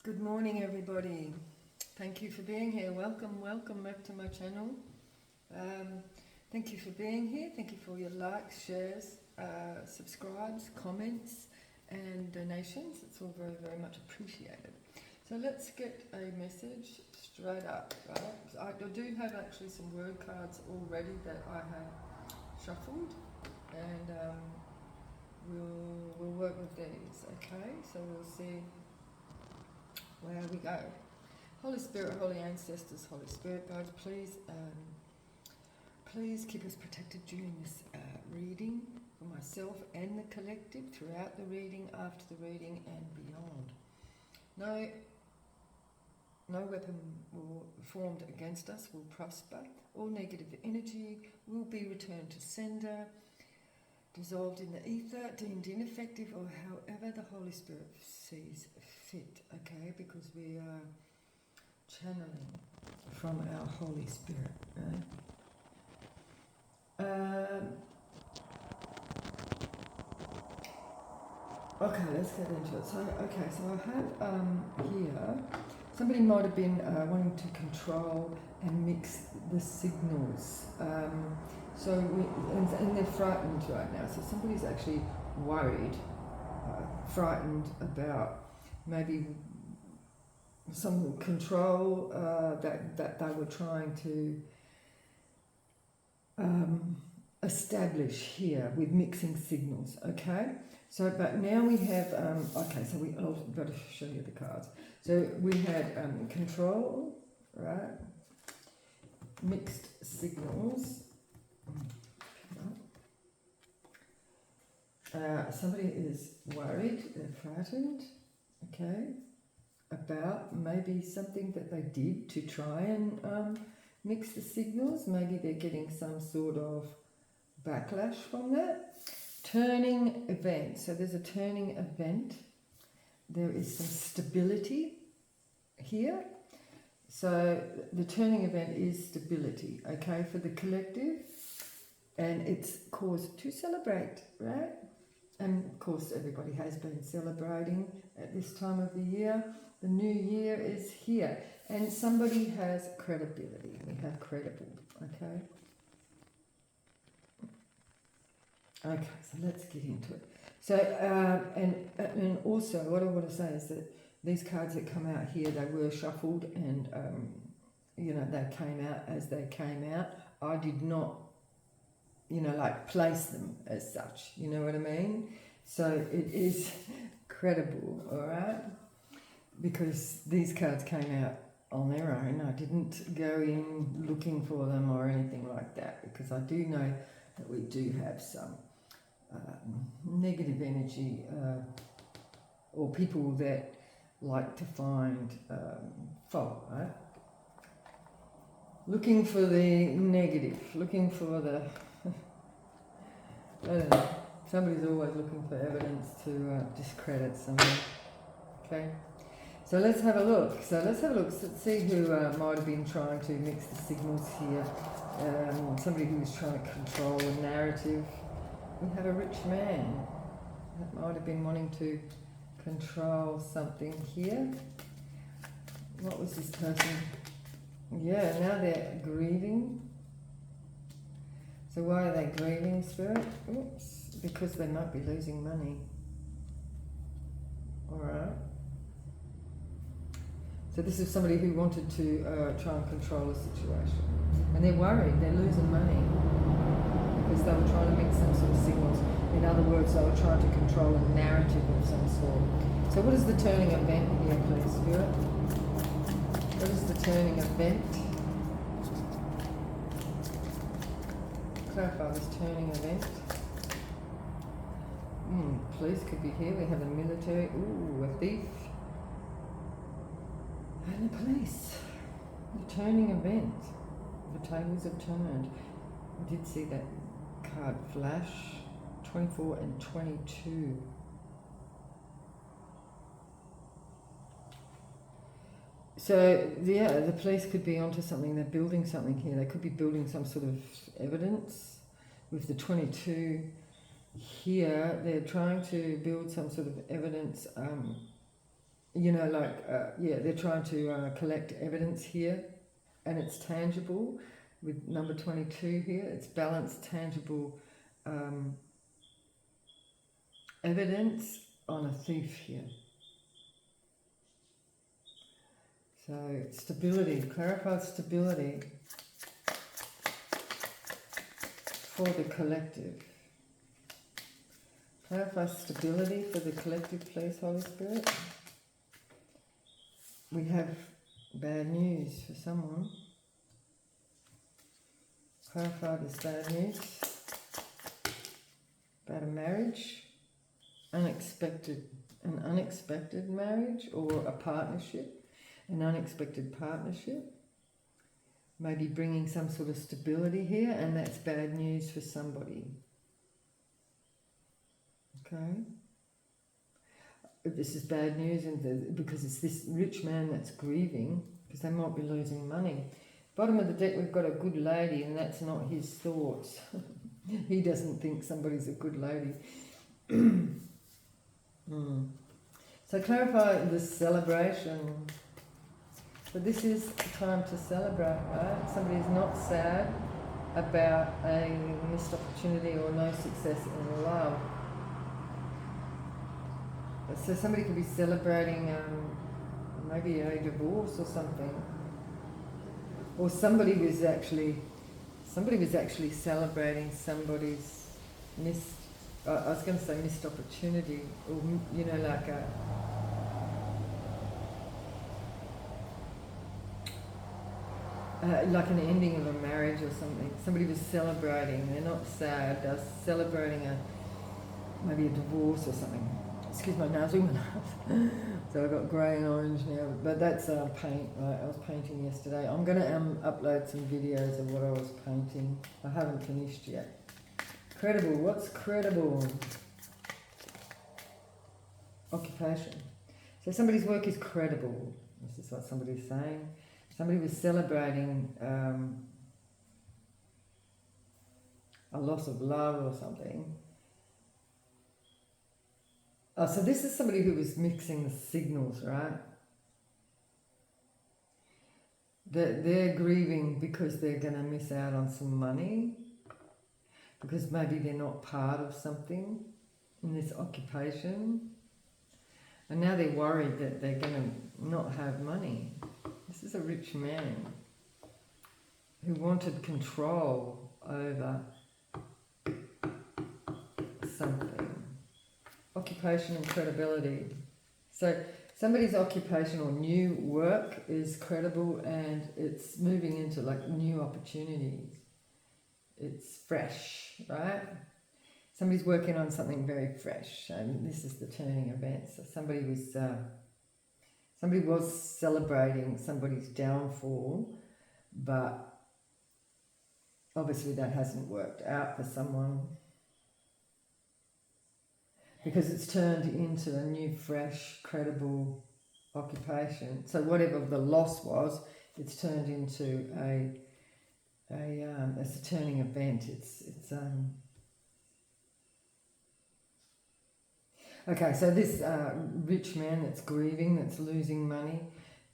Good morning, everybody. Thank you for being here. Welcome back to my channel. Thank you for being here. Thank you for your likes, shares, subscribes, comments, and donations. It's all very much appreciated. So let's get a message straight up. Right? I do have actually some word cards already that I have shuffled, and we'll work with these. Okay, so we'll see where we go. Holy Spirit, Holy Ancestors, Holy Spirit guides, please keep us protected during this reading for myself and the collective, throughout the reading, after the reading, and beyond. No weapon formed against us will prosper. All negative energy will be returned to sender, dissolved in the ether, deemed ineffective, or however the Holy Spirit sees fit, okay? Because we are channeling from our Holy Spirit, right? Okay, let's get into it. So I have here, somebody might have been wanting to control and mix the signals. And they're frightened right now. So somebody's actually worried, frightened about maybe some control that they were trying to establish here with mixing signals. Okay. So, but now we have I've got to show you the cards. So we had control, right? Mixed signals. Somebody is worried, they're frightened, okay, about maybe something that they did to try and mix the signals. Maybe they're getting some sort of backlash from that. Turning event. So there's a turning event. There is some stability here. So the turning event is stability, okay, for the collective. And it's cause to celebrate, right? And of course everybody has been celebrating at this time of the year. The new year is here. And somebody has credibility. We have credible, okay? Okay, so let's get into it. So, and also what I want to say is that these cards that come out here, they were shuffled and, they came out as they came out. I did not, place them as such, you know what I mean? So it is credible, all right? Because these cards came out on their own. I didn't go in looking for them or anything like that, because I do know that we do have some negative energy or people that like to find fault, right? Looking for the negative, looking for the I don't know, somebody's always looking for evidence to discredit someone, okay? So let's have a look. Let's see who might have been trying to mix the signals here. Somebody who was trying to control a narrative. We have a rich man that might have been wanting to control something here. What was this person? Yeah, now they're grieving. So why are they grieving, Spirit? Oops, because they might be losing money. Alright. So this is somebody who wanted to try and control a situation. And they're worried, they're losing money. Because they were trying to mix some sort of signals. In other words, they were trying to control a narrative of some sort. So what is the turning event here, please, Spirit? What is the turning event? Clarify this turning event. Police could be here. We have the military. Ooh, a thief. And the police. The turning event. The tables have turned. I did see that card flash. 24 and 22. So, yeah, the police could be onto something. They're building something here. They could be building some sort of evidence. With the 22 here, they're trying to build some sort of evidence you know, like, yeah, they're trying to collect evidence here, and it's tangible. With number 22 here, it's balanced, tangible evidence on a thief here. So stability, clarify stability for the collective. Clarify stability for the collective, please, Holy Spirit. We have bad news for someone. Clarify this bad news about a marriage, an unexpected marriage, or a partnership, an unexpected partnership. Maybe bringing some sort of stability here, and that's bad news for somebody. Okay? If this is bad news, and because it's this rich man that's grieving, because they might be losing money. Bottom of the deck, we've got a good lady, and that's not his thoughts. He doesn't think somebody's a good lady. So clarify this celebration. So this is the time to celebrate, right? Somebody's not sad about a missed opportunity or no success in love. So somebody could be celebrating maybe a divorce or something. Or somebody was actually celebrating somebody's missed, I was going to say missed opportunity, or, you know, like an ending of a marriage or something. Somebody was celebrating, they're not sad, they're celebrating maybe a divorce or something. Excuse my nose, so I've got grey and orange now, but that's paint, right? I was painting yesterday. I'm going to upload some videos of what I was painting. I haven't finished yet. Credible, what's credible? Occupation. So somebody's work is credible. This is what somebody's saying. Somebody was celebrating a loss of love or something. Oh, so this is somebody who was mixing the signals, right? They're grieving because they're going to miss out on some money, because maybe they're not part of something in this occupation, and now they're worried that they're going to not have money. This is a rich man who wanted control over something. Occupation and credibility. So somebody's occupation or new work is credible, and it's moving into like new opportunities. It's fresh, right? Somebody's working on something very fresh, and this is the turning event. So somebody was celebrating somebody's downfall, but obviously that hasn't worked out for someone, because it's turned into a new, fresh, credible occupation. So whatever the loss was, it's turned into it's a turning event. Okay. So this rich man that's grieving, that's losing money,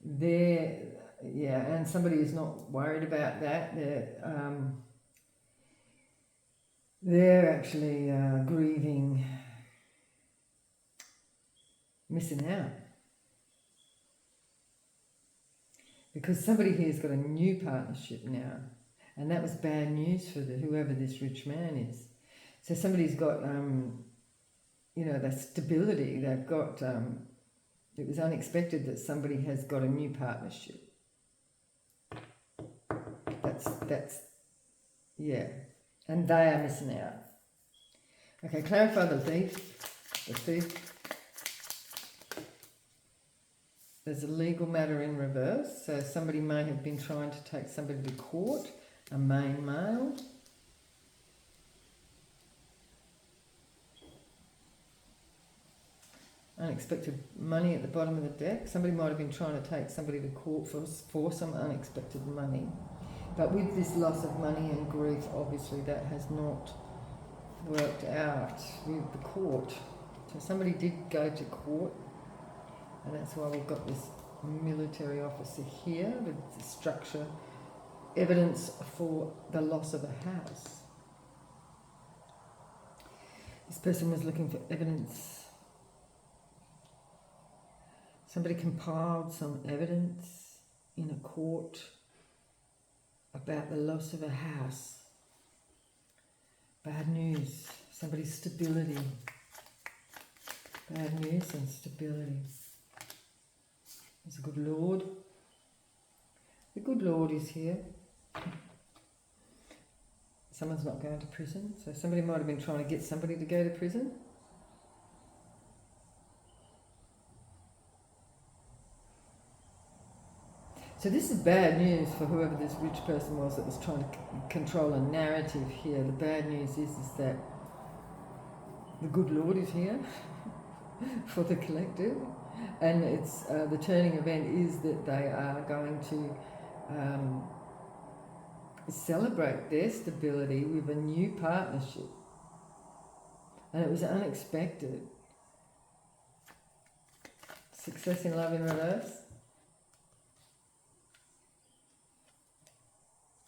and somebody is not worried about that. They're actually grieving. Missing out, because somebody here's got a new partnership now, and that was bad news for whoever this rich man is. So somebody's got the stability. They've got it was unexpected that somebody has got a new partnership. That's and they are missing out. Okay, clarify the thief. There's a legal matter in reverse, so somebody may have been trying to take somebody to court, a main male. Unexpected money at the bottom of the deck. Somebody might have been trying to take somebody to court for some unexpected money. But with this loss of money and grief, obviously that has not worked out with the court. So somebody did go to court And that's why we've got this military officer here with the structure, evidence for the loss of a house. This person was looking for evidence. Somebody compiled some evidence in a court about the loss of a house. Bad news, somebody's stability. Bad news and stability. There's a good Lord. The good Lord is here. Someone's not going to prison, so somebody might have been trying to get somebody to go to prison. So this is bad news for whoever this rich person was that was trying to control a narrative here. The bad news is that the good Lord is here for the collective, and it's the turning event is that they are going to celebrate their stability with a new partnership, and it was unexpected. Success in love in reverse.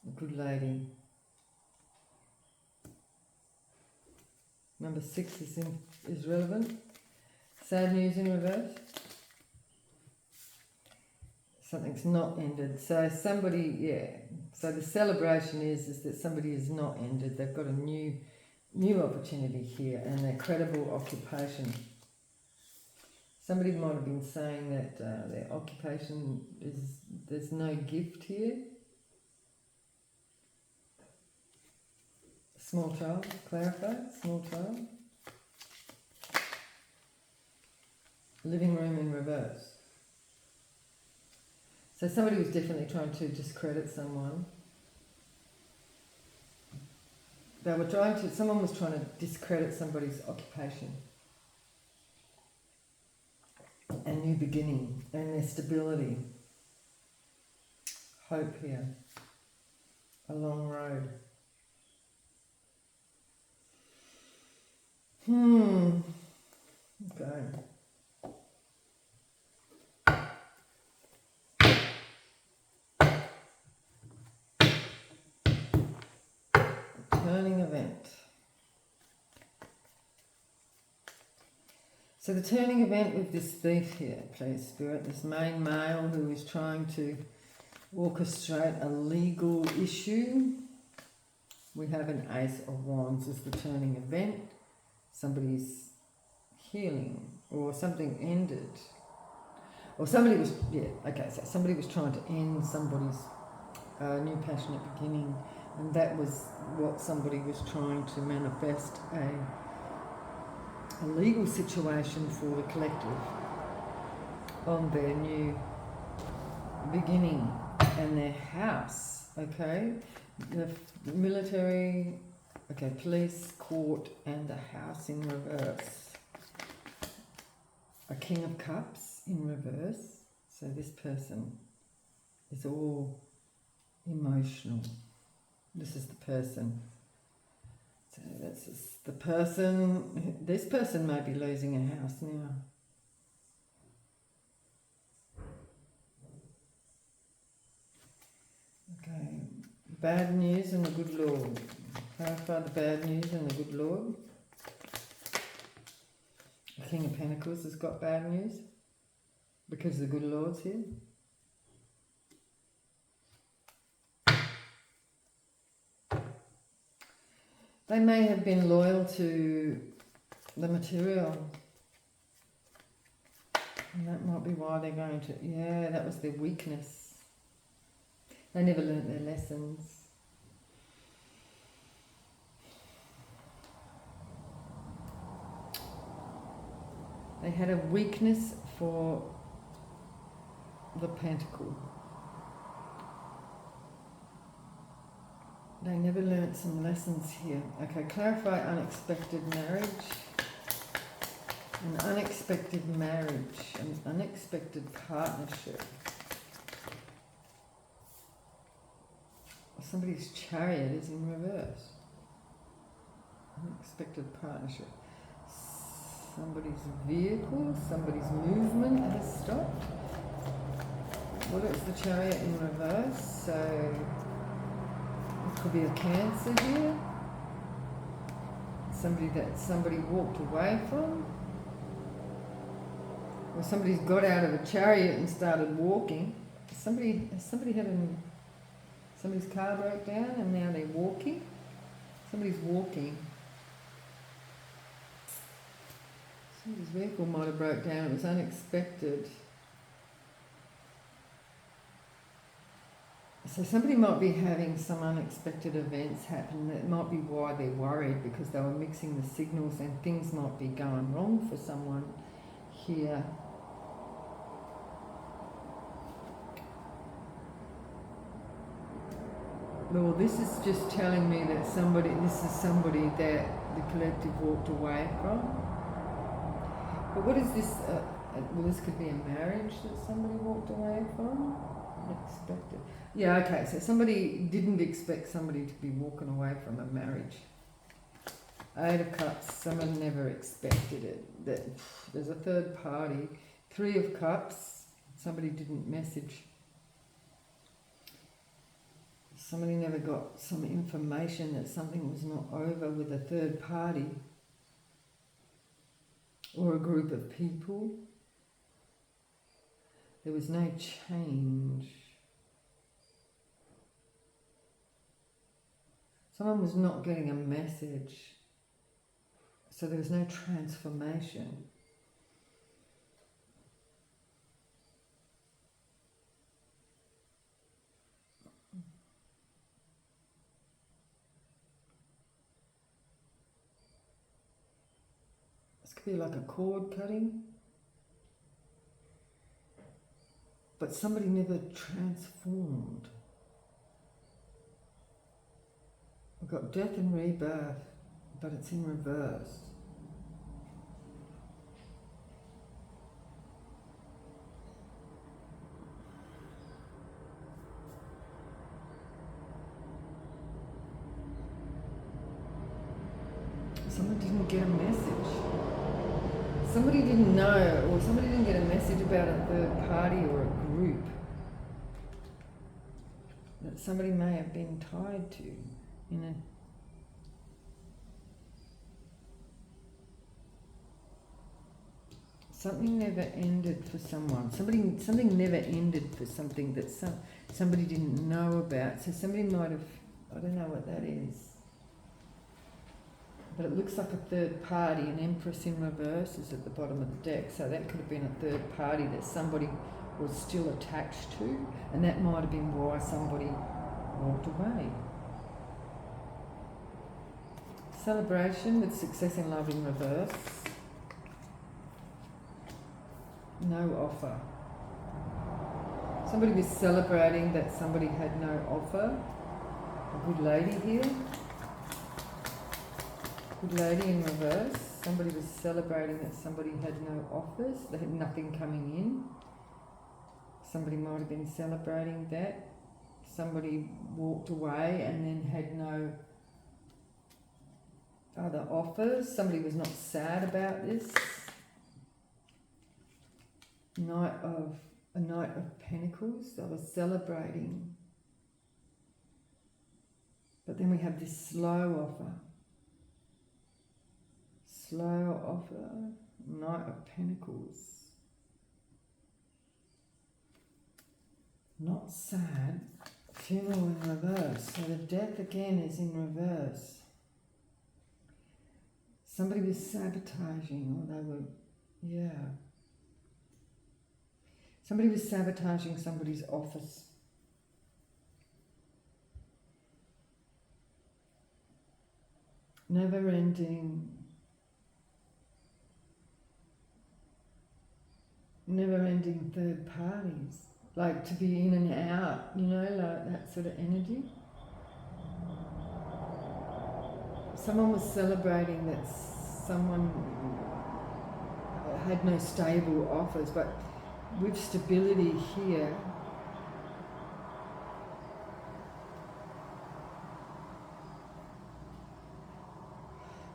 A good lady. Number 6 is relevant. Sad news in reverse. Something's not ended. So somebody, yeah. So the celebration is that somebody has not ended. They've got a new opportunity here, and their credible occupation. Somebody might have been saying that their occupation is, there's no gift here. Small child, clarify, small child. Living room in reverse. So somebody was definitely trying to discredit someone. Someone was trying to discredit somebody's occupation. A new beginning and their stability. Hope here. A long road. Okay. Turning event. So the turning event with this thief here, please, Spirit, this main male who is trying to orchestrate a legal issue. We have an Ace of Wands as the turning event. Somebody's healing, or something ended. Or somebody was, so somebody was trying to end somebody's new passionate beginning, and that was what somebody was trying to manifest, a legal situation for the collective on their new beginning and their house, okay? The military, okay, police, court, and the house in reverse. A King of Cups in reverse. So this person is all emotional. This is the person. So that's the person. This person may be losing a house now. Okay. Bad news and the good Lord. Clarify the bad news and the good Lord. The King of Pentacles has got bad news because the good Lord's here. They may have been loyal to the material. And that might be why they're going to... Yeah, that was their weakness. They never learnt their lessons. They had a weakness for the pentacle. They never learnt some lessons here. Okay, clarify unexpected marriage. An unexpected marriage. An unexpected partnership. Somebody's chariot is in reverse. Unexpected partnership. Somebody's vehicle, somebody's movement has stopped. What is the Chariot in reverse? So it could be a Cancer here. Somebody that somebody walked away from. Or somebody's got out of a chariot and started walking. Somebody had somebody's car broke down and now they're walking. Somebody's walking. Somebody's vehicle might have broke down. It was unexpected. So somebody might be having some unexpected events happen. That might be why they're worried, because they were mixing the signals and things might be going wrong for someone here. Well, this is just telling me that this is somebody that the collective walked away from. But what is this? Well, this could be a marriage that somebody walked away from. Unexpected. Yeah, okay, so somebody didn't expect somebody to be walking away from a marriage. 8 of Cups, someone never expected it. That there's a third party. 3 of Cups, somebody didn't message. Somebody never got some information that something was not over with a third party or a group of people. There was no change. Someone was not getting a message, so there was no transformation. This could be like a cord cutting, but somebody never transformed. We've got death and rebirth, but it's in reverse. Someone didn't get a message. Somebody didn't know, or somebody didn't get a message about a third party or a group that somebody may have been tied to in a something never ended for someone. Something never ended for something that somebody didn't know about. So somebody might have, I don't know what that is. But it looks like a third party. An Empress in reverse is at the bottom of the deck. So that could have been a third party that somebody was still attached to. And that might have been why somebody walked away. Celebration with success in love in reverse. No offer. Somebody was celebrating that somebody had no offer. A good lady here. Good lady in reverse. Somebody was celebrating that somebody had no offers. They had nothing coming in. Somebody might have been celebrating that. Somebody walked away and then had no other offers. Somebody was not sad about this. A Knight of Pentacles. They were celebrating. But then we have this slow offer. Slow offer. Knight of Pentacles. Not sad. Funeral in reverse. So the death again is in reverse. Somebody was sabotaging, or they were, yeah. Somebody was sabotaging somebody's office. Never ending third parties. Like to be in and out, you know, like that sort of energy. Someone was celebrating that someone had no stable offers, but with stability here,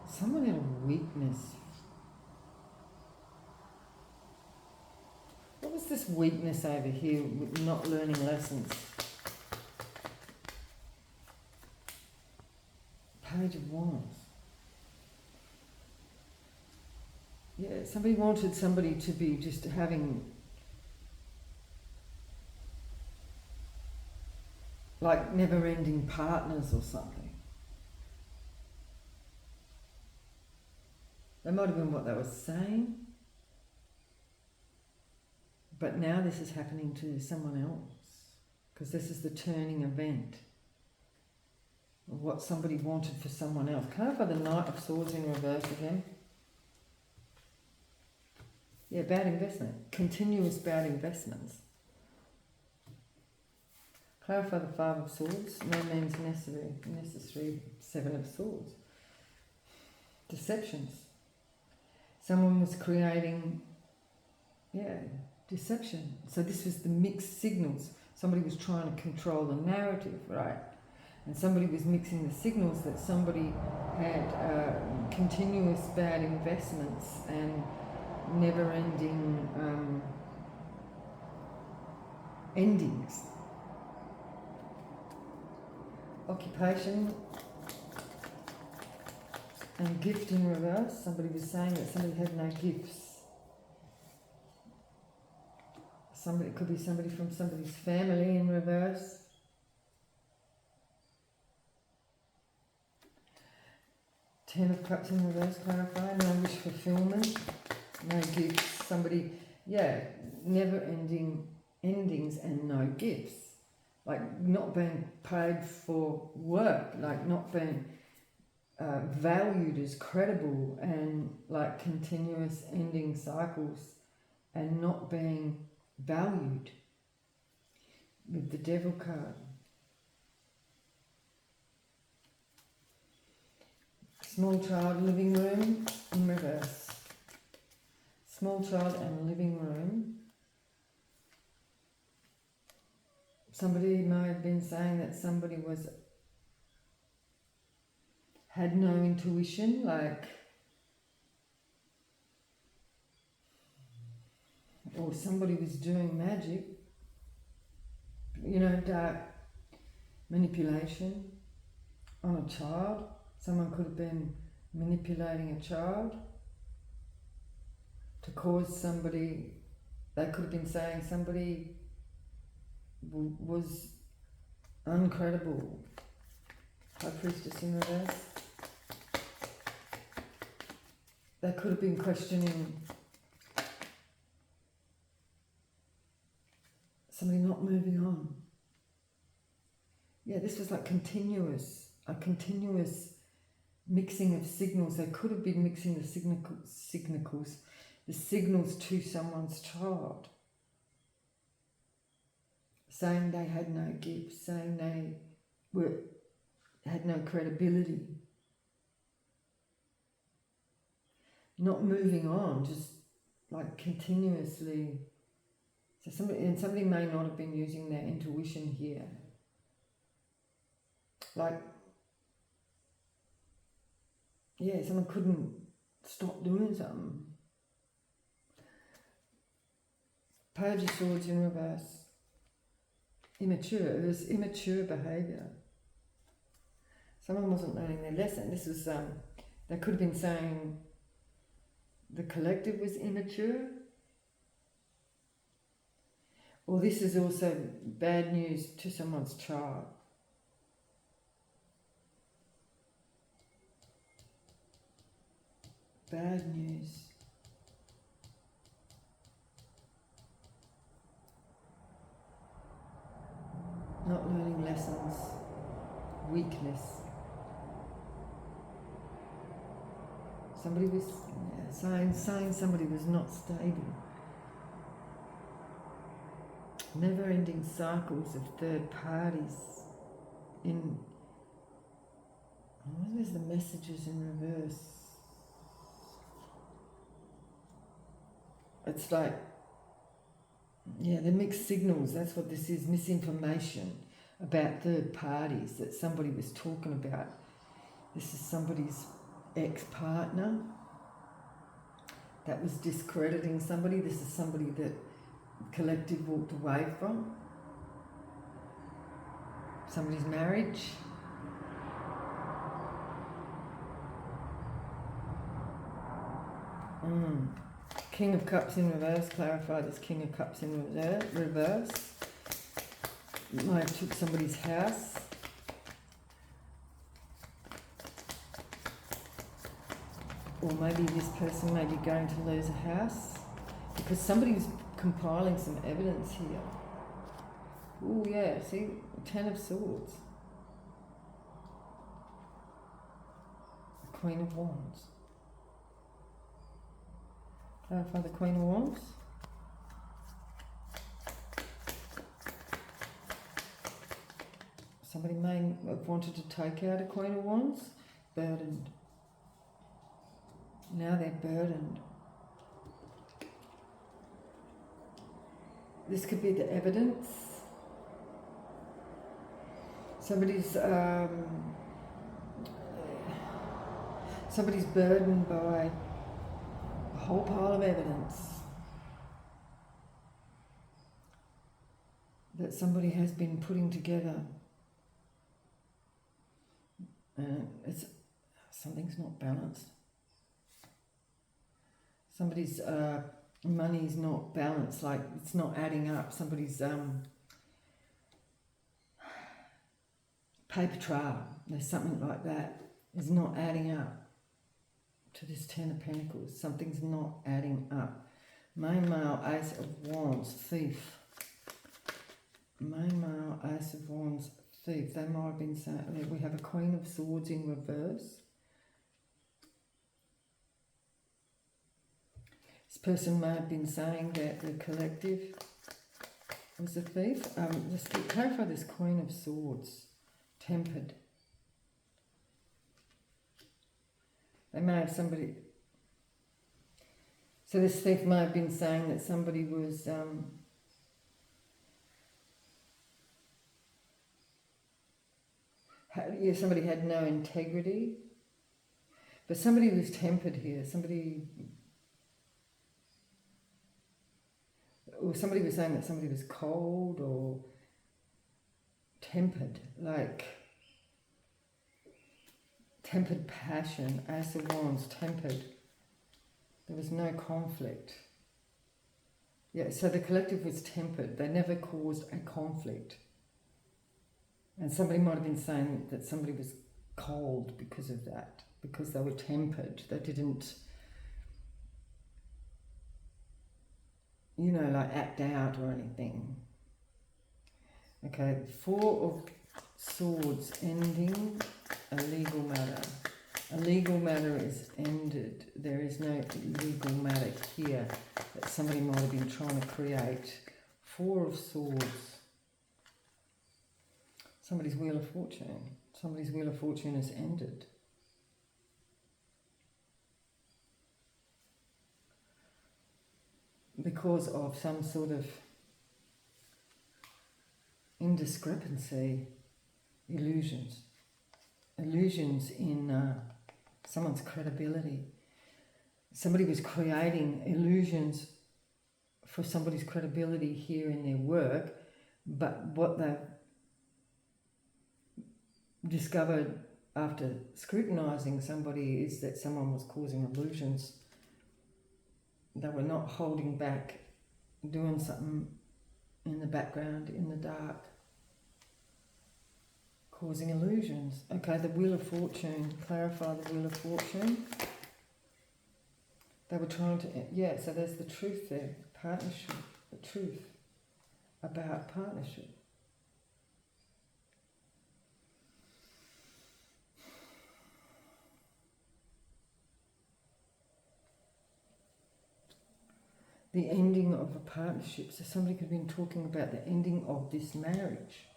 someone had a weakness just weakness over here, not learning lessons. Page of Wands. Yeah, somebody wanted somebody to be just having like never-ending partners or something. That might have been what they were saying. But now this is happening to someone else. Because this is the turning event of what somebody wanted for someone else. Clarify the Knight of Swords in reverse again. Yeah, bad investment. Continuous bad investments. Clarify the Five of Swords. No means necessary. Seven of Swords. Deceptions. Someone was creating, deception. So this was the mixed signals. Somebody was trying to control the narrative, right? And somebody was mixing the signals that somebody had continuous bad investments and never-ending endings. Occupation and gift in reverse. Somebody was saying that somebody had no gifts. It could be somebody from somebody's family in reverse. Ten of Cups in reverse, clarify. No wish fulfillment, no gifts. Somebody, never-ending endings and no gifts. Like not being paid for work, like not being valued as credible, and like continuous ending cycles and not being valued with the Devil card. Small child, living room in reverse. Small child and living room. Somebody might have been saying that somebody had no intuition, or somebody was doing magic, dark manipulation on a child. Someone could have been manipulating a child to cause somebody, they could have been saying somebody was uncredible. High Priestess in reverse. They could have been questioning somebody not moving on. Yeah, this was like a continuous mixing of signals. They could have been mixing the signals to someone's child, saying they had no gifts, saying they had no credibility, not moving on, just like continuously. So somebody may not have been using their intuition here, someone couldn't stop doing something. Page of Swords in reverse. Immature. It was immature behaviour. Someone wasn't learning their lesson. This was, they could have been saying the collective was immature. Or this is also bad news to someone's child. Bad news. Not learning lessons. Weakness. Somebody was saying somebody was not stable. Never-ending cycles of third parties. Where's the messages in reverse? It's like, the mixed signals, that's what this is, misinformation about third parties that somebody was talking about. This is somebody's ex-partner that was discrediting somebody. This is somebody that collective walked away from, somebody's marriage. King of Cups in reverse, clarify this King of Cups in reverse. Might have took somebody's house. Or maybe this person may be going to lose a house. Because somebody's compiling some evidence here. Oh yeah, see, 10 of Swords. The Queen of Wands. Clarify the Queen of Wands. Somebody may have wanted to take out a Queen of Wands, burdened. Now they're burdened. This could be the evidence. Somebody's burdened by a whole pile of evidence that somebody has been putting together. Something's not balanced. Somebody's money's not balanced, like it's not adding up. Somebody's paper trail, there's something like that, is not adding up to this 10 of Pentacles. Something's not adding up. Main male, Ace of Wands, thief. Main male, Ace of Wands, thief. They might have been saying, we have a Queen of Swords in reverse. This person may have been saying that the collective was a thief. Let's clarify this Queen of Swords, tempered. They may have somebody. So this thief may have been saying that somebody was somebody had no integrity, but somebody was tempered here. Somebody was saying that somebody was cold or tempered, like tempered passion. Ace of Wands, tempered. There was no conflict. Yeah, so the collective was tempered. They never caused a conflict. And somebody might have been saying that somebody was cold because of that, because they were tempered. They didn't, like act out or anything. Okay, 4 of Swords, ending a legal matter. A legal matter is ended. There is no legal matter here that somebody might have been trying to create. 4 of Swords. Somebody's Wheel of Fortune. Somebody's Wheel of Fortune has ended. Because of some sort of indiscrepancy, illusions in someone's credibility. Somebody was creating illusions for somebody's credibility here in their work, but what they've discovered after scrutinising somebody is that someone was causing illusions. They were not holding back, doing something in the background, in the dark, causing illusions. Okay, the Wheel of Fortune. Clarify the Wheel of Fortune. They were trying to, so there's the truth there. Partnership, the truth about partnership. The ending of a partnership. So somebody could have been talking about the ending of this marriage.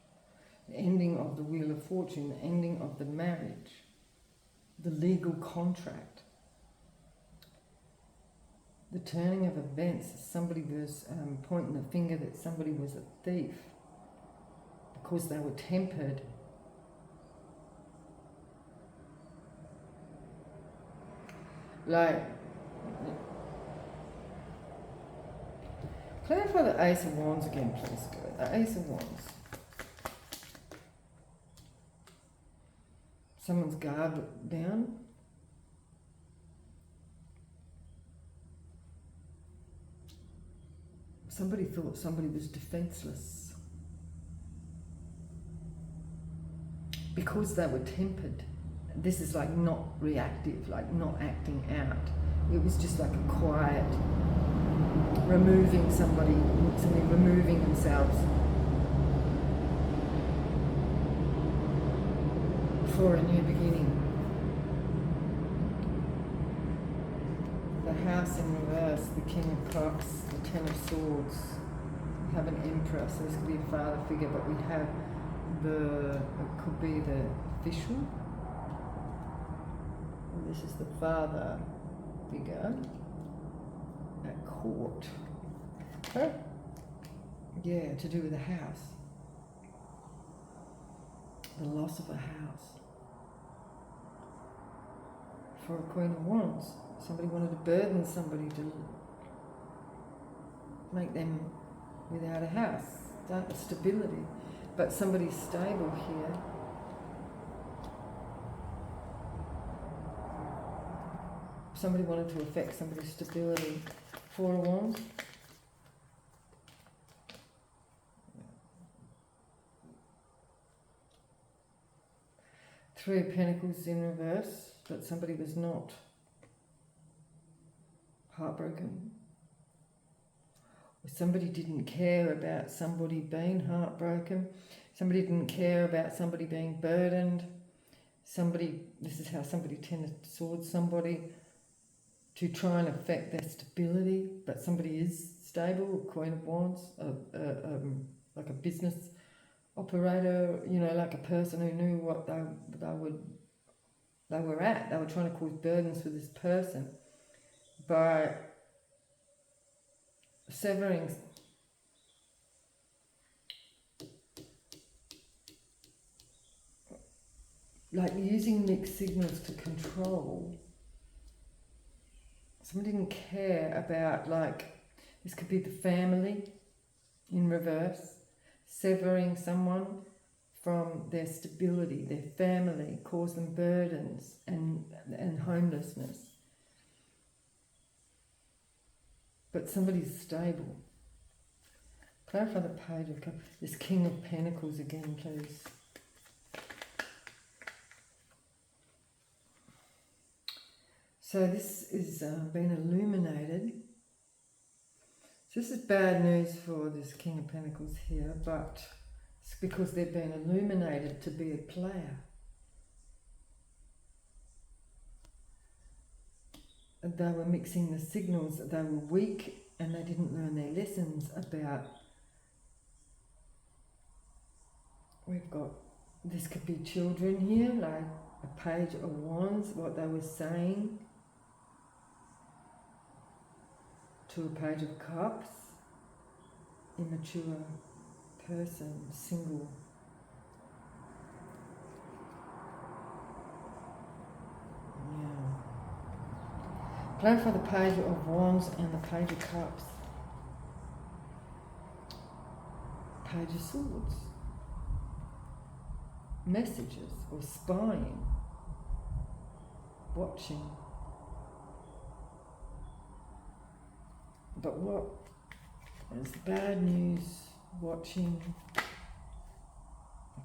The ending of the Wheel of Fortune, the ending of the marriage, the legal contract, the turning of events. Somebody was pointing the finger that somebody was a thief because they were tempered. Like, Clarify the Ace of Wands again, please. The Ace of Wands. Someone's guard down. Somebody thought somebody was defenseless because they were tempered. This is like not reactive, like not acting out. It was just like a quiet removing somebody removing themselves for a new beginning. The House in reverse, the King of Cups, the Ten of Swords. We have an Emperor, so this could be a father figure, but we have it could be the official. And this is the father figure at court. Huh? Yeah, to do with a house. The loss of a house. For a Queen of Wands. Somebody wanted to burden somebody to make them without a house, stability. But somebody's stable here. Somebody wanted to affect somebody's stability. Four of Wands. Three of Pentacles in reverse, but somebody was not heartbroken. Or somebody didn't care about somebody being heartbroken. Somebody didn't care about somebody being burdened. This is how somebody tended to sword somebody to try and affect their stability, but somebody is stable, Queen of Wands, like a business operator, like a person who knew what they were at. They were trying to cause burdens for this person by severing like using mixed signals to control. Somebody didn't care about, this could be the family in reverse, severing someone from their stability, their family, cause them burdens and homelessness. But somebody's stable. Clarify the Page of Cups. This King of Pentacles again, please. So this is been illuminated. So this is bad news for this King of Pentacles here, but it's because they've been illuminated to be a player. And they were mixing the signals, that they were weak and they didn't learn their lessons about. We've got, this could be children here, like a Page of Wands, what they were saying to a Page of Cups, immature person, single. Yeah. Clarify the Page of Wands and the Page of Cups. Page of Swords. Messages or spying. Watching. But what is bad news? Watching the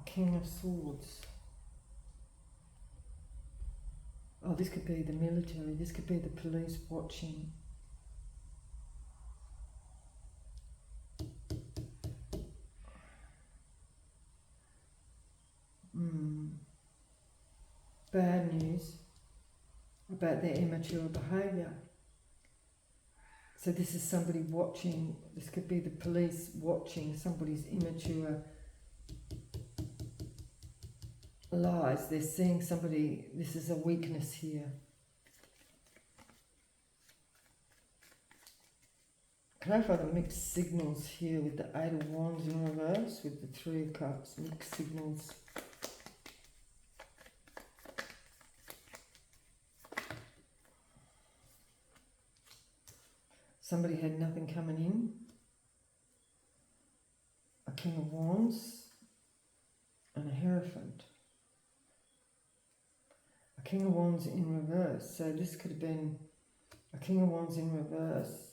King of Swords. Oh, this could be the military, this could be the police watching. Bad news about their immature behaviour. So this is somebody watching, this could be the police watching somebody's immature lies. They're seeing somebody, this is a weakness here. Clarify the mixed signals here with the Eight of Wands in reverse, with the Three of Cups, mixed signals. Somebody had nothing coming in. King of Wands and a Hierophant. A King of Wands in reverse. So this could have been a King of Wands in reverse.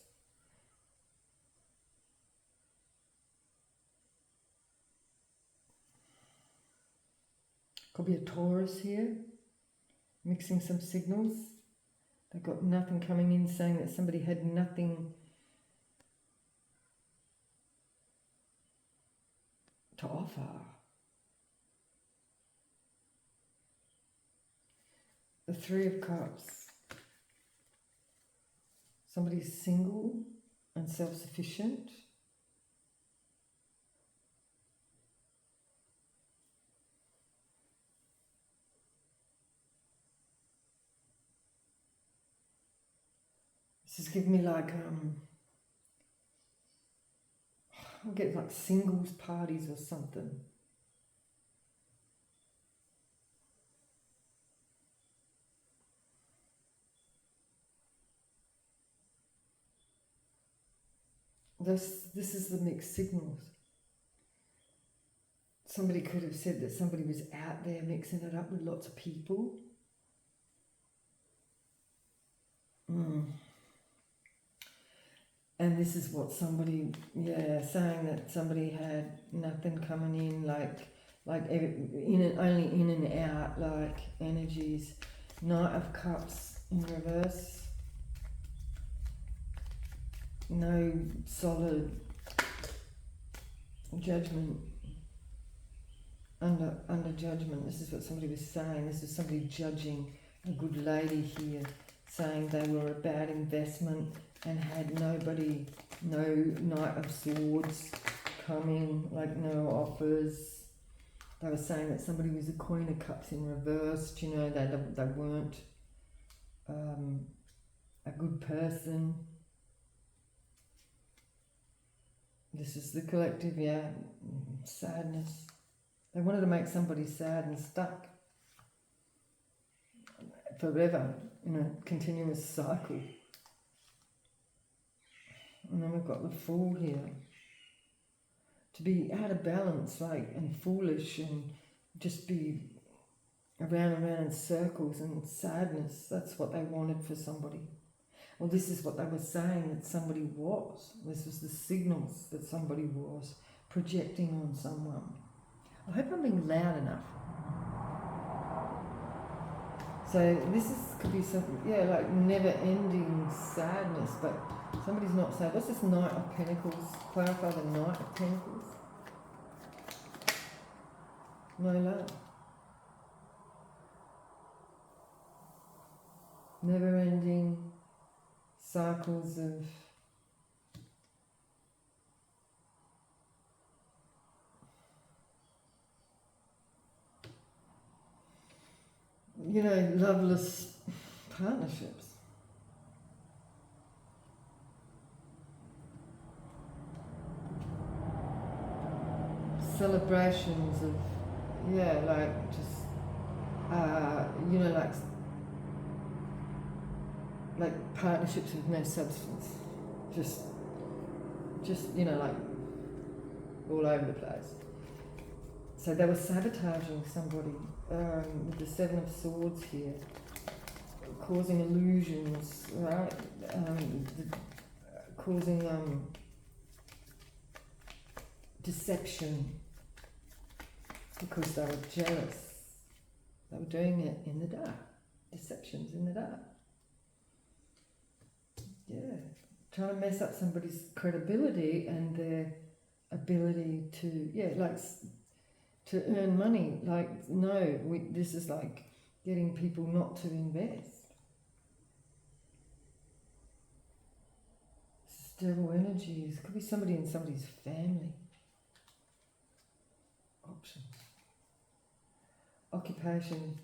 Could be a Taurus here, mixing some signals. They've got nothing coming in, saying that somebody had nothing to offer. The Three of Cups. Somebody's single and self-sufficient. This is giving me like, I'll get like singles parties or something. This is the mixed signals. Somebody could have said that somebody was out there mixing it up with lots of people. And this is what somebody, saying that somebody had nothing coming in, like only in and out, like energies. Knight of Cups in reverse. No solid judgment. Under judgment. This is what somebody was saying. This is somebody judging a good lady here, saying they were a bad investment and had nobody, no Knight of Swords coming, like no offers. They were saying that somebody was a Queen of Cups in reverse, you know, they weren't a good person. This is the collective, sadness. They wanted to make somebody sad and stuck forever in a continuous cycle. And then we've got the Fool here. To be out of balance, like, and foolish, and just be around and around in circles and sadness. That's what they wanted for somebody. Well, this is what they were saying that somebody was. This was the signals that somebody was projecting on someone. I hope I'm being loud enough. So this could be something, like never-ending sadness, but somebody's not sad. What's this Knight of Pentacles? Clarify the Knight of Pentacles. No love. Never-ending cycles of loveless partnerships. Celebrations of, like just, like partnerships with no substance. Just, like all over the place. So they were sabotaging somebody with the Seven of Swords here, causing illusions, right? Causing deception because they were jealous. They were doing it in the dark. Deceptions in the dark. Trying to mess up somebody's credibility and their ability to, to earn money. Like, no, this is like getting people not to invest. This is devil energies. Could be somebody in somebody's family. Options. Occupation.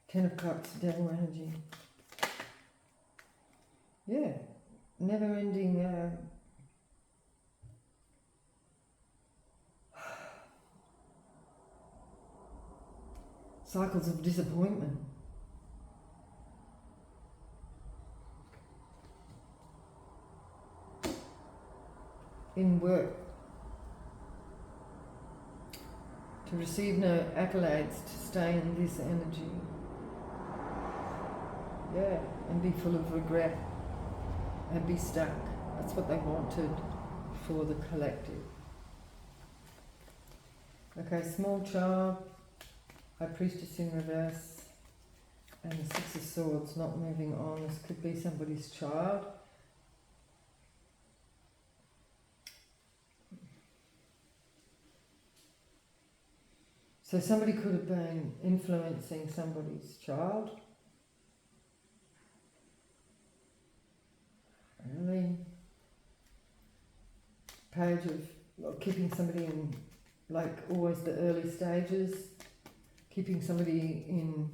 Ten of Cups, devil energy. Never-ending cycles of disappointment. In work, to receive no accolades, to stay in this energy. Yeah, and be full of regret and be stuck. That's what they wanted for the collective. Okay, small child, High Priestess in reverse, and the Six of Swords not moving on. This could be somebody's child. So somebody could have been influencing somebody's child. Really, page of keeping somebody in, like always the early stages, keeping somebody in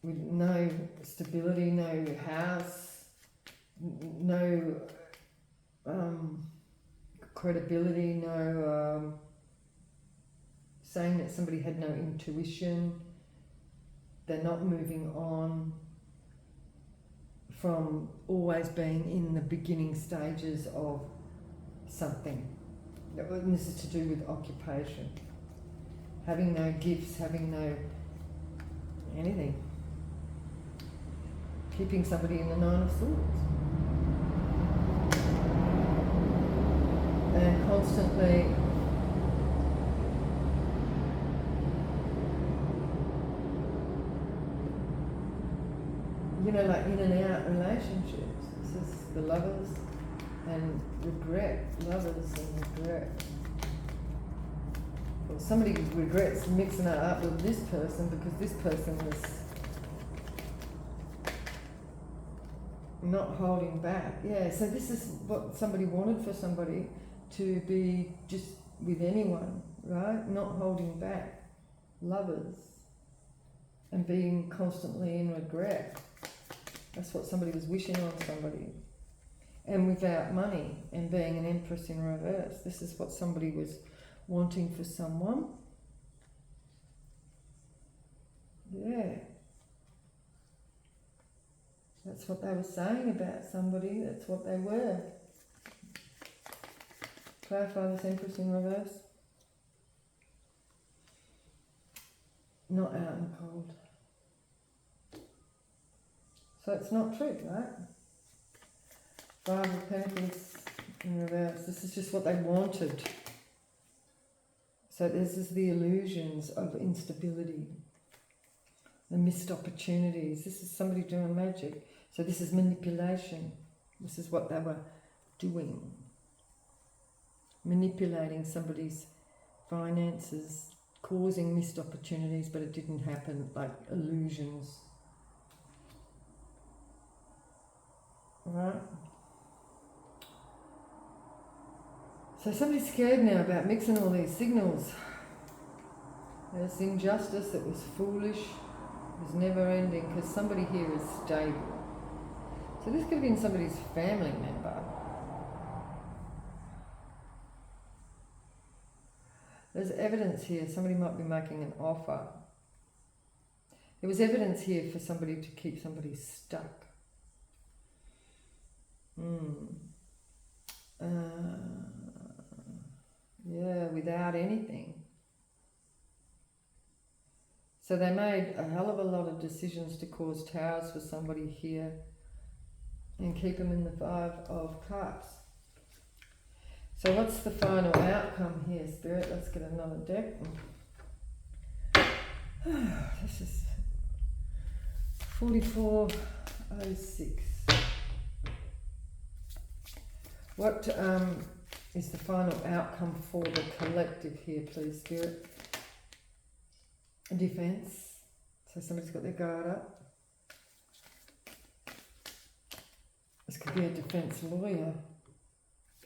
with no stability, no house, no credibility, no saying that somebody had no intuition, they're not moving on from always being in the beginning stages of something. And this is to do with occupation. Having no gifts, having no anything. Keeping somebody in the Nine of Swords. And constantly like in and out relationships. This is the lovers and regret. Lovers and regret. Well, somebody regrets mixing it up with this person because this person was not holding back. Yeah, so this is what somebody wanted for somebody, to be just with anyone, right? Not holding back. Lovers. And being constantly in regret. That's what somebody was wishing on somebody. And without money, and being an Empress in reverse. This is what somebody was wanting for someone. Yeah. That's what they were saying about somebody. That's what they were. Clarify this Empress in reverse. Not out in the cold. So it's not true, right? Five of Pentacles in reverse. This is just what they wanted. So this is the illusions of instability, the missed opportunities. This is somebody doing magic. So this is manipulation. This is what they were doing. Manipulating somebody's finances, causing missed opportunities, but it didn't happen, like illusions. Right? So somebody's scared now about mixing all these signals. There's injustice that was foolish, was never ending, because somebody here is stable. So this could have been somebody's family member. There's evidence here, somebody might be making an offer. There was evidence here for somebody to keep somebody stuck. Yeah, without anything. So they made a hell of a lot of decisions to cause towers for somebody here and keep them in the Five of Cups. So what's the final outcome here, Spirit? Let's get another deck. This is 4406. What is the final outcome for the collective here, please, Spirit? A defense. So somebody's got their guard up. This could be a defense lawyer.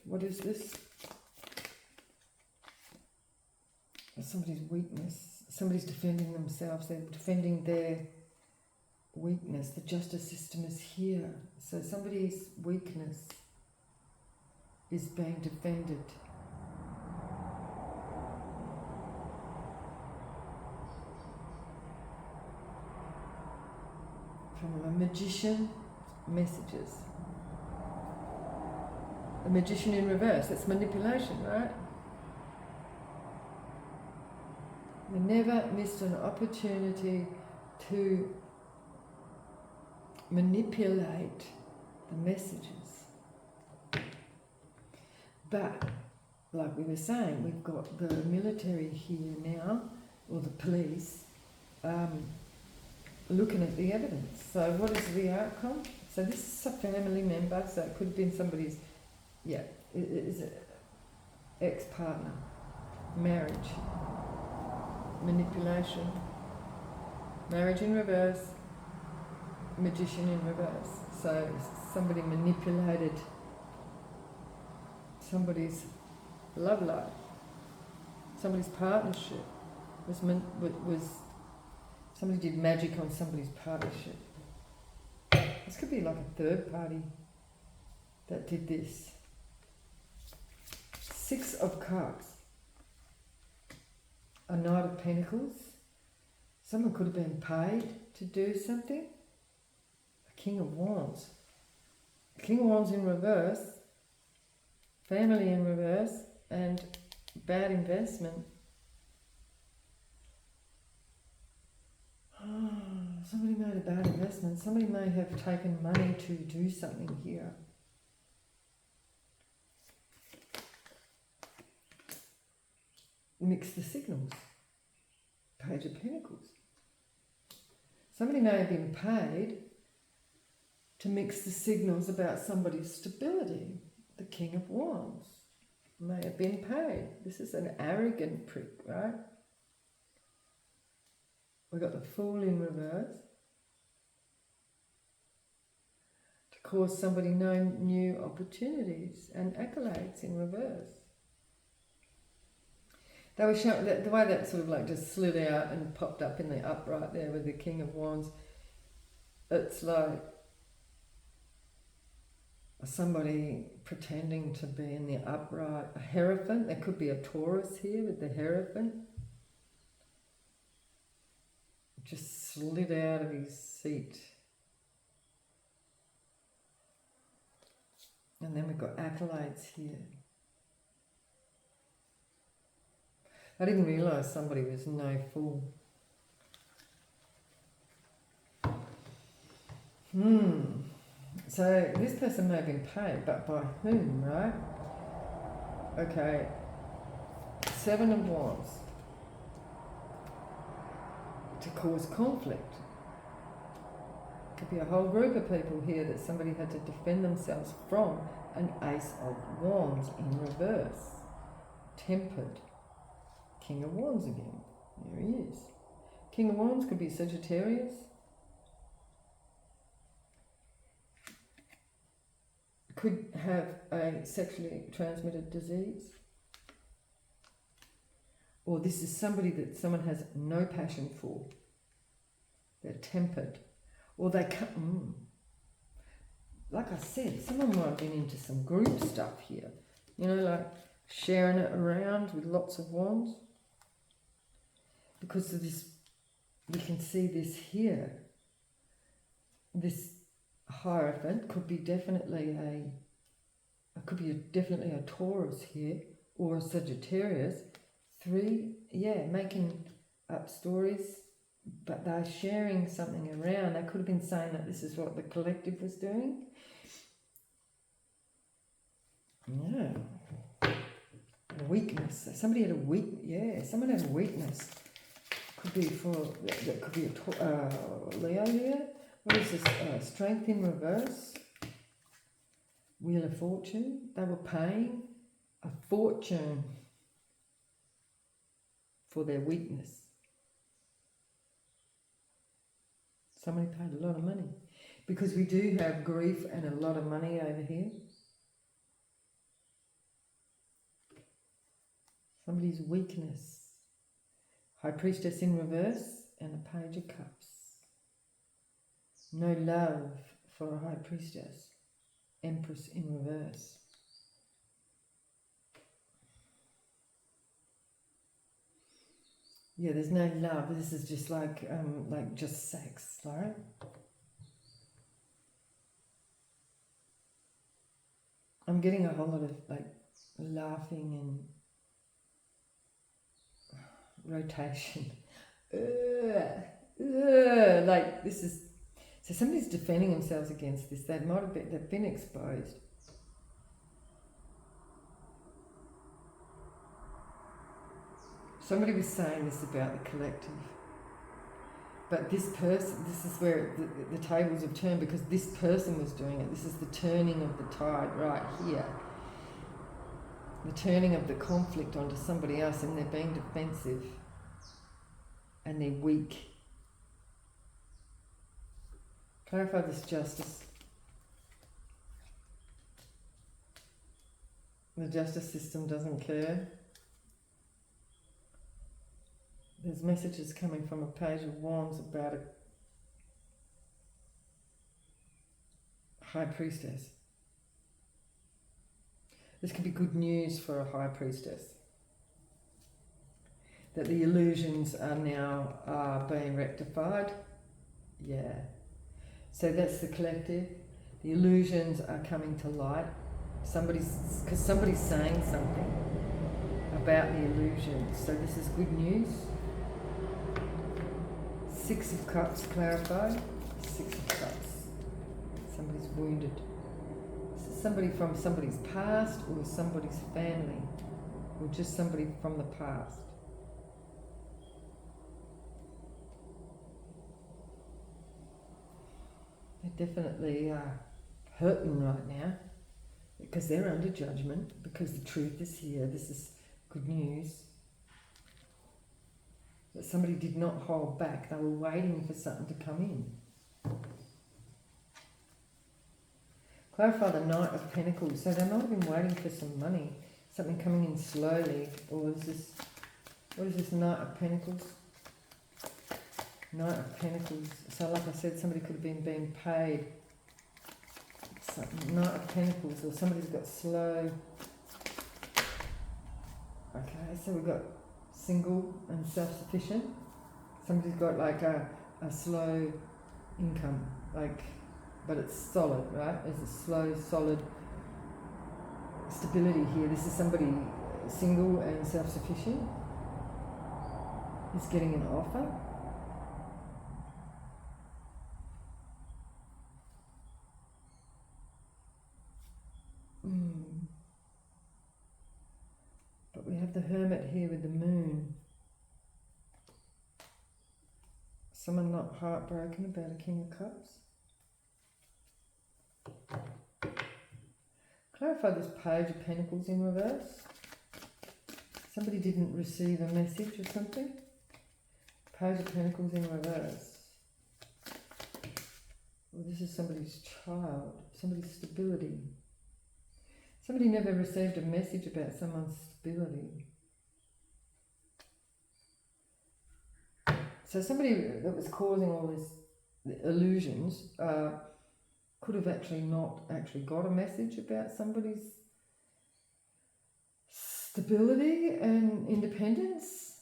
What is this? Somebody's weakness. Somebody's defending themselves. They're defending their weakness. The justice system is here. So somebody's weakness is being defended. From a magician, messages. A magician in reverse, that's manipulation, right? You never missed an opportunity to manipulate the messages. But, like we were saying, we've got the military here now, or the police, looking at the evidence. So what is the outcome? So this is a family member, so it could have been somebody's, yeah, it is an ex-partner, marriage, manipulation, marriage in reverse, magician in reverse. So somebody manipulated somebody's love life, somebody's partnership, was somebody did magic on somebody's partnership. This could be like a third party that did this. 6 of Cups, a Knight of Pentacles. Someone could have been paid to do something. A King of Wands. King of Wands in reverse, family in reverse, and bad investment. Somebody made a bad investment. Somebody may have taken money to do something here. Mix the signals. Page of Pentacles. Somebody may have been paid to mix the signals about somebody's stability. The King of Wands may have been paid. This is an arrogant prick, right? We've got the Fool in reverse. To cause somebody no new opportunities, and accolades in reverse. They were showing that the way that sort of like just slid out and popped up in the upright there with the King of Wands. It's like somebody pretending to be in the upright. A Hierophant. There could be a Taurus here with the Hierophant. Just slid out of his seat. And then we've got accolades here. I didn't realise somebody was no fool. So this person may have been paid, but by whom, right? Okay. 7 of Wands. To cause conflict. Could be a whole group of people here that somebody had to defend themselves from. An Ace of Wands in reverse. Tempered. King of Wands again. There he is. King of Wands could be Sagittarius. Could have a sexually transmitted disease. Or this is somebody that someone has no passion for. They're tempered. Or they can't... Like I said, someone might have been into some group stuff here. You know, like sharing it around with lots of wands. Because of this, we can see this here. This Hierophant could be definitely definitely a Taurus here, or a Sagittarius. 3, yeah, making up stories, but they're sharing something around. They could have been saying that this is what the collective was doing. Yeah. Weakness. Somebody had a someone had a weakness. Could be that could be a Leo here. What is this? Strength in reverse. Wheel of Fortune. They were paying a fortune for their weakness. Somebody paid a lot of money. Because we do have grief and a lot of money over here. Somebody's weakness. High Priestess in reverse and a Page of Cups. No love for a High Priestess. Empress in reverse. Yeah, there's no love. This is just like just sex, right? I'm getting a whole lot of like laughing and rotation. Like this is, so somebody's defending themselves against this. They might have been, they've been exposed. Somebody was saying this about the collective. But this person, this is where the tables have turned, because this person was doing it. This is the turning of the tide right here. The turning of the conflict onto somebody else, and they're being defensive. And they're weak. Clarify this justice. The justice system doesn't care. There's messages coming from a Page of Wands about a High Priestess. This could be good news for a High Priestess. That the illusions are now being rectified. Yeah. So that's the collective. The illusions are coming to light. Because somebody's saying something about the illusions. So this is good news. 6 of Cups clarified. 6 of Cups. Somebody's wounded. This is somebody from somebody's past, or somebody's family, or just somebody from the past. They're definitely hurting right now, because they're under judgment, because the truth is here. This is good news. That somebody did not hold back. They were waiting for something to come in. Clarify the Knight of Pentacles. So they might have been waiting for some money, something coming in slowly. Or is this, what is this Knight of Pentacles? Knight of Pentacles. So like I said, somebody could have been being paid. Something, Knight of Pentacles, or somebody's got slow. Okay, so we've got single and self-sufficient. Somebody's got like a slow income, like, but it's solid, right? There's a slow, solid stability here. This is somebody single and self-sufficient. He's getting an offer. But we have the Hermit here with the Moon. Someone not heartbroken about a King of Cups. Clarify this Page of Pentacles in reverse. Somebody didn't receive a message or something. Page of Pentacles in reverse. Well, this is somebody's child, somebody's stability. Somebody never received a message about someone's stability. So somebody that was causing all these illusions could have actually not actually got a message about somebody's stability and independence.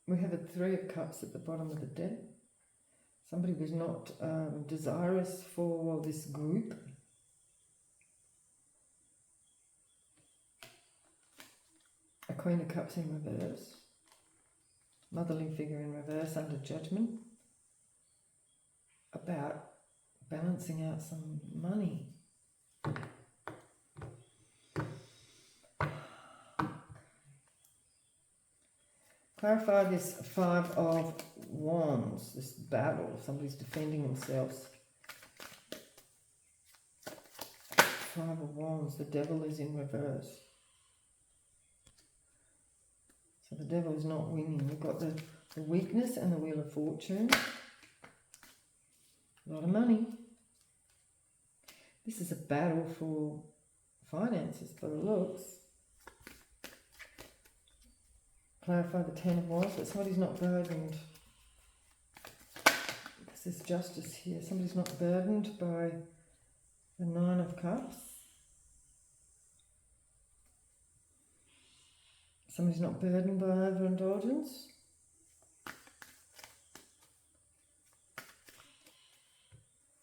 We have a 3 of Cups at the bottom of the deck. Somebody was not desirous for this group. A Queen of Cups in reverse. Motherly figure in reverse, under judgment. About balancing out some money. Clarify this 5 of Wands, this battle. Somebody's defending themselves. 5 of Wands, the Devil is in reverse. So the Devil is not winning. We've got the weakness and the Wheel of Fortune. A lot of money. This is a battle for finances, by the looks. Clarify the 10 of Wands, but somebody's not burdened. Because there's justice here. Somebody's not burdened by the 9 of Cups. Somebody's not burdened by overindulgence.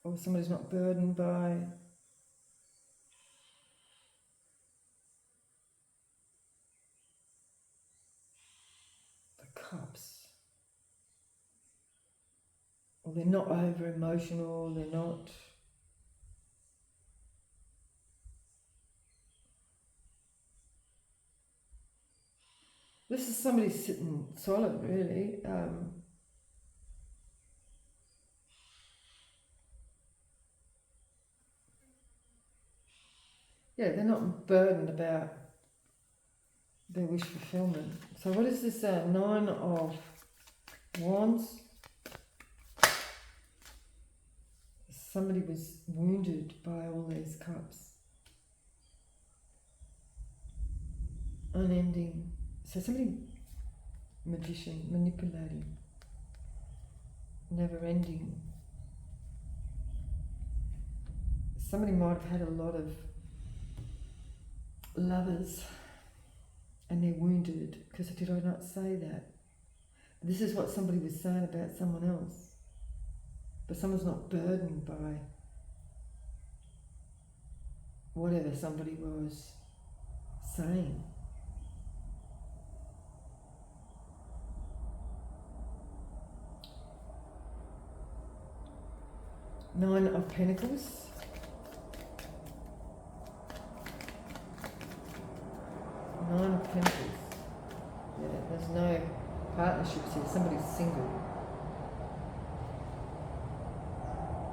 Or somebody's not burdened by Cups. Well, they're not over emotional, they're not. This is somebody sitting solid, really. Yeah, they're not burdened about their wish fulfillment. So what is this 9 of Wands? Somebody was wounded by all these cups. Unending. So somebody, magician, manipulating. Never ending. Somebody might have had a lot of lovers and they're wounded because did I not say that? This is what somebody was saying about someone else. But someone's not burdened by whatever somebody was saying. Nine of Pentacles. Nine of Pentacles. Yeah, there's no partnerships here. Somebody's single.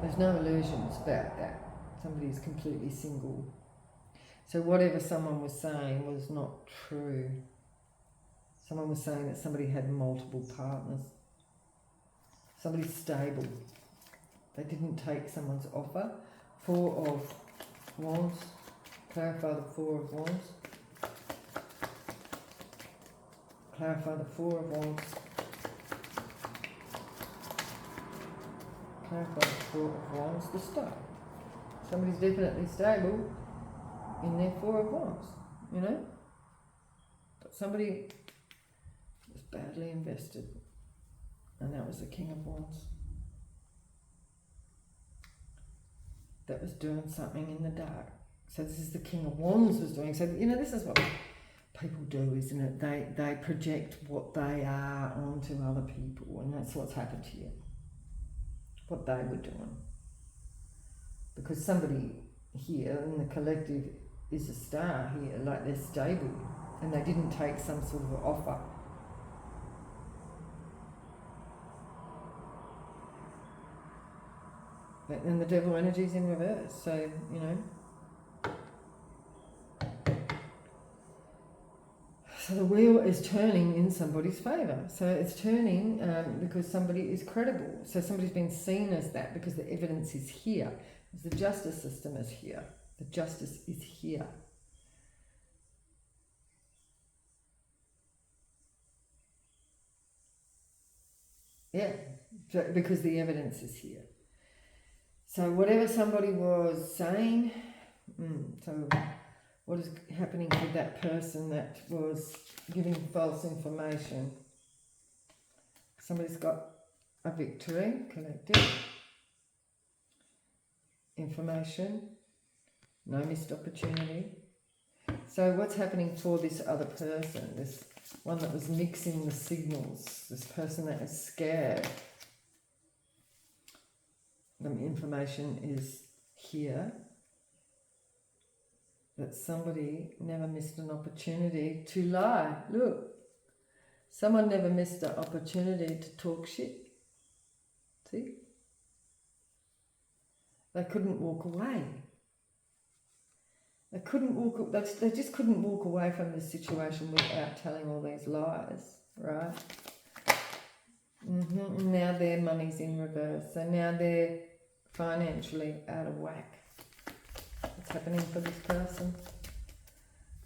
There's no illusions about that. Somebody's completely single. So whatever someone was saying was not true. Someone was saying that somebody had multiple partners. Somebody's stable. They didn't take someone's offer. 4 of Wands. Clarify the 4 of Wands. Clarify the 4 of Wands. Clarify the 4 of Wands. The Star. Somebody's definitely stable in their 4 of Wands, you know? But somebody was badly invested. And that was the King of Wands. That was doing something in the dark. So this is the King of Wands was doing. So, you know, this is what people do, isn't it? They project what they are onto other people, and that's what's happened to you. What they were doing. Because somebody here in the collective is a star here, like they're stable, and they didn't take some sort of offer. And the devil energy is in reverse, so, you know. So the wheel is turning in somebody's favour. So it's turning because somebody is credible. So somebody's been seen as that because the evidence is here. The justice system is here. The justice is here. Yeah, because the evidence is here. So whatever somebody was saying, so what is happening with that person that was giving false information? Somebody's got a victory, collective, information, no missed opportunity. So what's happening for this other person, this one that was mixing the signals, this person that is scared? The information is here, that somebody never missed an opportunity to lie. Look, someone never missed an opportunity to talk shit. See? They couldn't walk away. They just couldn't walk away from this situation without telling all these lies, right? Now their money's in reverse. So now they're financially out of whack. What's happening for this person?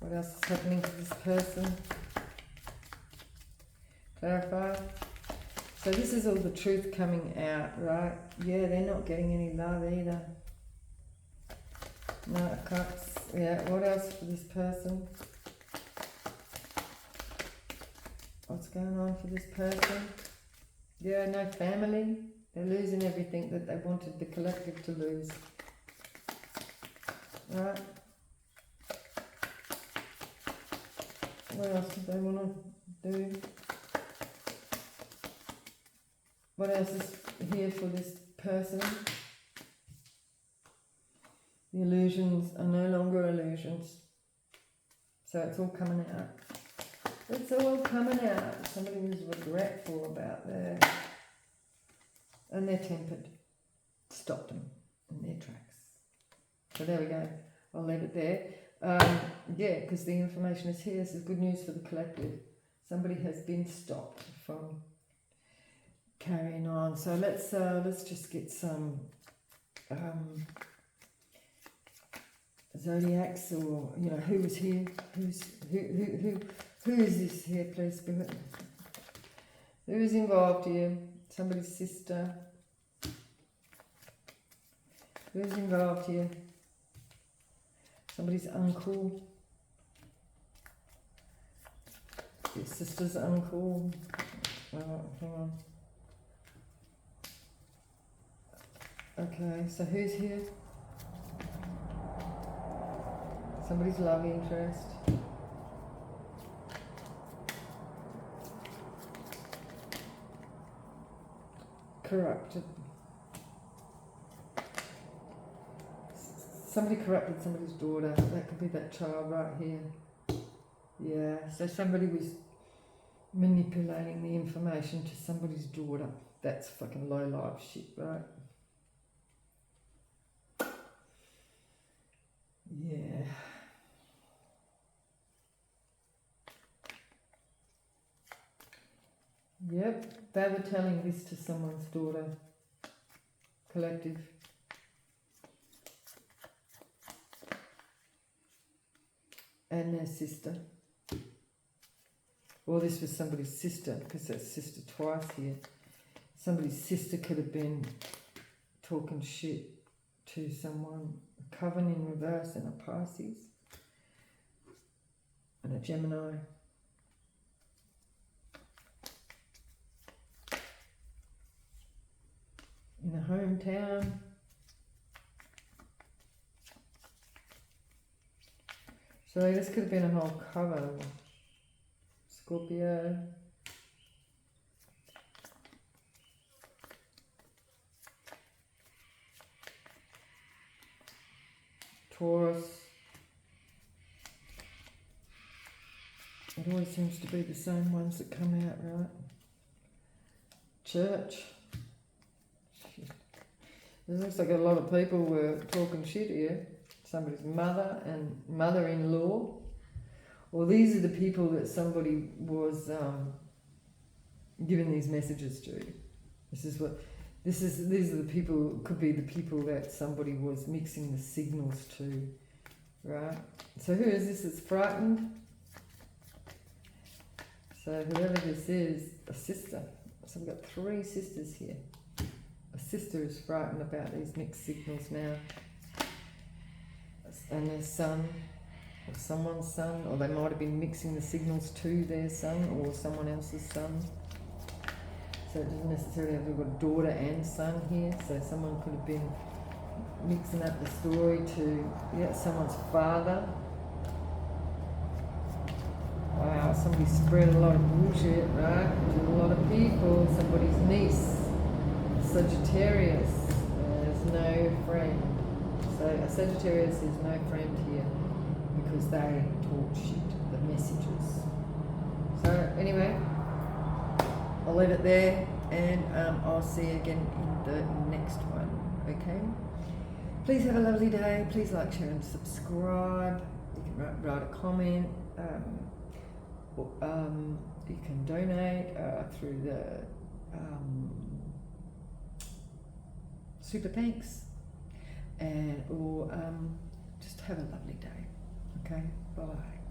What else is happening for this person? Clarify. So this is all the truth coming out, right? Yeah, they're not getting any love either. Knight of Cups. Yeah, what else for this person? What's going on for this person? Yeah, no family. They're losing everything that they wanted the collective to lose. Right? What else do they want to do? What else is here for this person? The illusions are no longer illusions. So it's all coming out. It's all coming out. Somebody was regretful about their... And they're tempered. Stopped them in their tracks. So there we go. I'll leave it there. Yeah, because the information is here. This is good news for the collective. Somebody has been stopped from carrying on. So let's just get some zodiacs, or who is here? Who is this here, please, Spirit? Who is involved here? Somebody's sister. Who's involved here? Somebody's uncle. Your sister's uncle. Oh, hang on. Okay, so who's here? Somebody's love interest. Corrupted. Somebody corrupted somebody's daughter. That could be that child right here. Yeah, so somebody was manipulating the information to somebody's daughter. That's fucking low life shit, right? Yeah. Yep, they were telling this to someone's daughter. Collective. And their sister. Well, this was somebody's sister, because that's sister twice here. Somebody's sister could have been talking shit to someone. A Coven in reverse and a Pisces. And a Gemini. In a hometown. So this could have been a whole coven. Scorpio. Taurus. It always seems to be the same ones that come out, right? Church. Shit. It looks like a lot of people were talking shit here. Somebody's mother and mother-in-law. Well, these are the people that somebody was giving these messages to. These are the people, could be the people that somebody was mixing the signals to, right? So who is this that's frightened? So whoever this is, a sister. So we've got 3 sisters here. A sister is frightened about these mixed signals now. And their son, or someone's son, or they might have been mixing the signals to their son or someone else's son. So it doesn't necessarily have to have got daughter and son here. So someone could have been mixing up the story to someone's father. Wow, somebody spread a lot of bullshit, right? To a lot of people. Somebody's niece, Sagittarius, has no friend. So a Sagittarius is no friend here because they talk shit, the messages. So anyway, I'll leave it there, and I'll see you again in the next one, okay? Please have a lovely day. Please like, share and subscribe. You can write a comment. You can donate through the Super Thanks. Or just have a lovely day. Okay, bye.